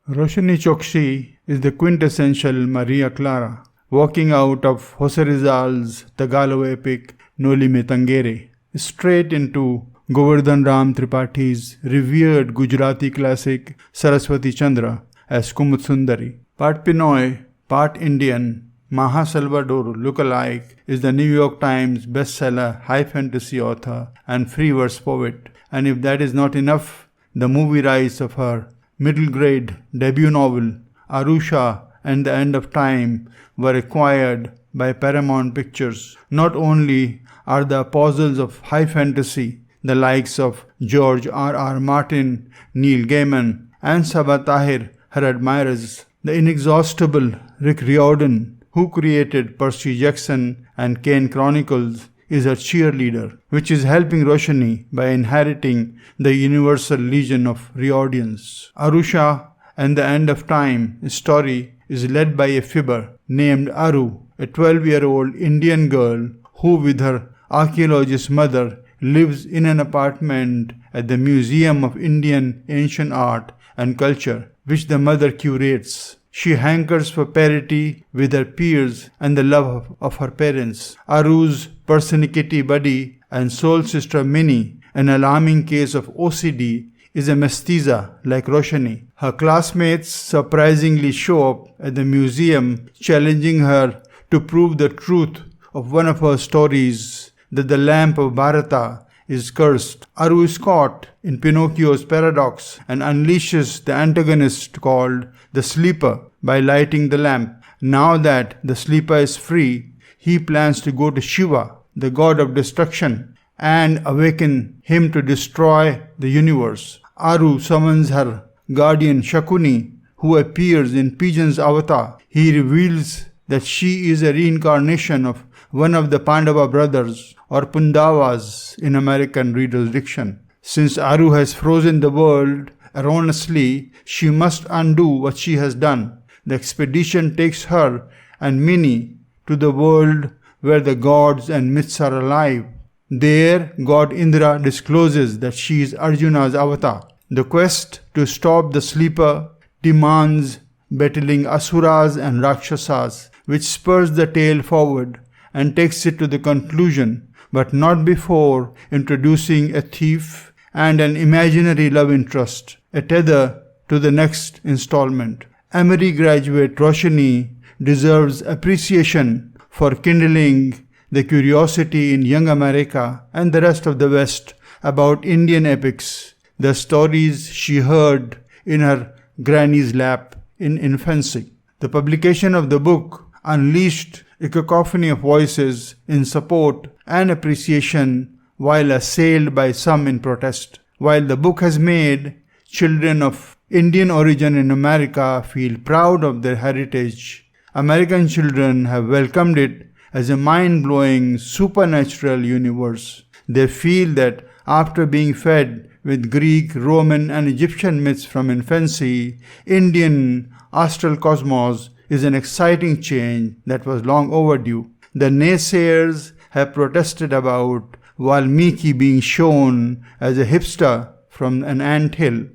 Roshani Chokshi is the quintessential Maria Clara, walking out of Jose Rizal's Tagalog epic Noli Me Tangere, straight into Govardhan Ram Tripathi's revered Gujarati classic Saraswati Chandra as Kumud Sundari. Part Pinoy, part Indian, Maha Salvador lookalike is the New York Times bestseller high fantasy author and free verse poet. And if that is not enough, the movie rise of her middle grade debut novel, Arusha and the End of Time, were acquired by Paramount Pictures. Not only are the apostles of high fantasy, the likes of George R.R. Martin, Neil Gaiman, and Sabah Tahir her admirers, the inexhaustible Rick Riordan, who created Percy Jackson and Kane Chronicles, is her cheerleader, which is helping Roshani by inheriting the universal legion of Riordians. Arusha and the End of Time story is led by a fibber named Aru, a 12-year-old Indian girl who with her archaeologist mother lives in an apartment at the Museum of Indian Ancient Art and Culture, which the mother curates. She hankers for parity with her peers and the love of her parents. Aru's persnickety buddy and soul sister Minnie, an alarming case of OCD, is a mestiza like Roshani. Her classmates surprisingly show up at the museum, challenging her to prove the truth of one of her stories, that the lamp of Bharata is cursed. Aru is caught in Pinocchio's paradox and unleashes the antagonist called the Sleeper by lighting the lamp. Now that the Sleeper is free, he plans to go to Shiva, the god of destruction, and awaken him to destroy the universe. Aru summons her guardian Shakuni, who appears in Pigeon's avatar. He reveals that she is a reincarnation of one of the Pandava brothers, or Pandavas in American reader's diction. Since Aru has frozen the world erroneously, she must undo what she has done. The expedition takes her and Minnie to the world where the gods and myths are alive. There, God Indra discloses that she is Arjuna's avatar. The quest to stop the Sleeper demands battling Asuras and Rakshasas, which spurs the tale forward and takes it to the conclusion, but not before introducing a thief and an imaginary love interest, a tether to the next installment. Emory graduate Roshani deserves appreciation for kindling the curiosity in young America and the rest of the West about Indian epics, the stories she heard in her granny's lap in infancy. The publication of the book unleashed a cacophony of voices in support and appreciation, while assailed by some in protest. While the book has made children of Indian origin in America feel proud of their heritage, American children have welcomed it as a mind-blowing supernatural universe. They feel that after being fed with Greek, Roman, and Egyptian myths from infancy, Indian astral cosmos is an exciting change that was long overdue. The naysayers have protested about Valmiki being shown as a hipster from an anthill.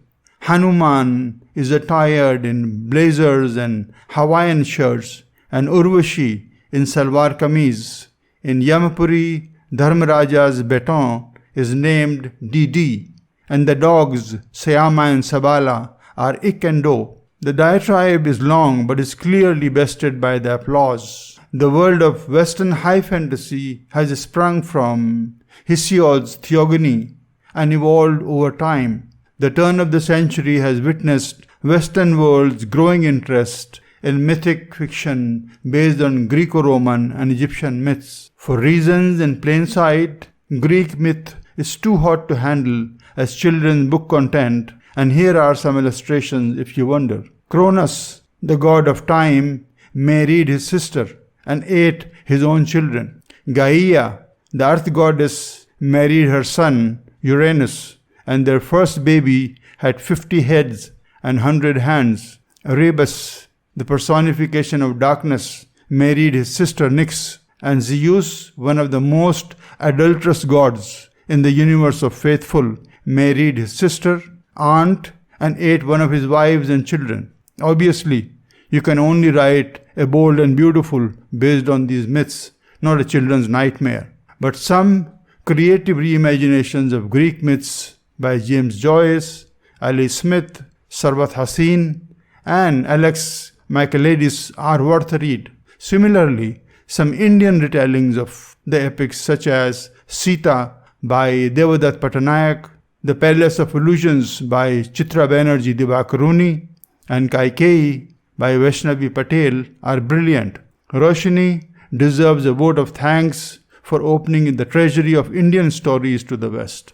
Hanuman is attired in blazers and Hawaiian shirts, and Urvashi in salwar kameez. In Yamapuri, Dharmaraja's baton is named Didi, and the dogs Sayama and Sabala are Ik and Do. The diatribe is long but is clearly bested by the applause. The world of Western high fantasy has sprung from Hesiod's Theogony and evolved over time. The turn of the century has witnessed Western world's growing interest in mythic fiction based on Greco-Roman and Egyptian myths. For reasons in plain sight, Greek myth is too hot to handle as children's book content, and here are some illustrations if you wonder. Cronus, the god of time, married his sister and ate his own children. Gaia, the earth goddess, married her son Uranus, and their first baby had 50 heads and 100 hands. Erebus, the personification of darkness, married his sister Nyx, and Zeus, one of the most adulterous gods in the universe of faithful, married his sister, aunt, and ate one of his wives and children. Obviously, you can only write a bold and beautiful based on these myths, not a children's nightmare. But some creative reimaginations of Greek myths by James Joyce, Ali Smith, Sarwat Haseen, and Alex Michaelides are worth a read. Similarly, some Indian retellings of the epics such as Sita by Devadatt Patanayak, The Palace of Illusions by Chitra Banerjee Divakaruni, and Kaikeyi by Vaishnavi Patel are brilliant. Roshani deserves a vote of thanks for opening the treasury of Indian stories to the West.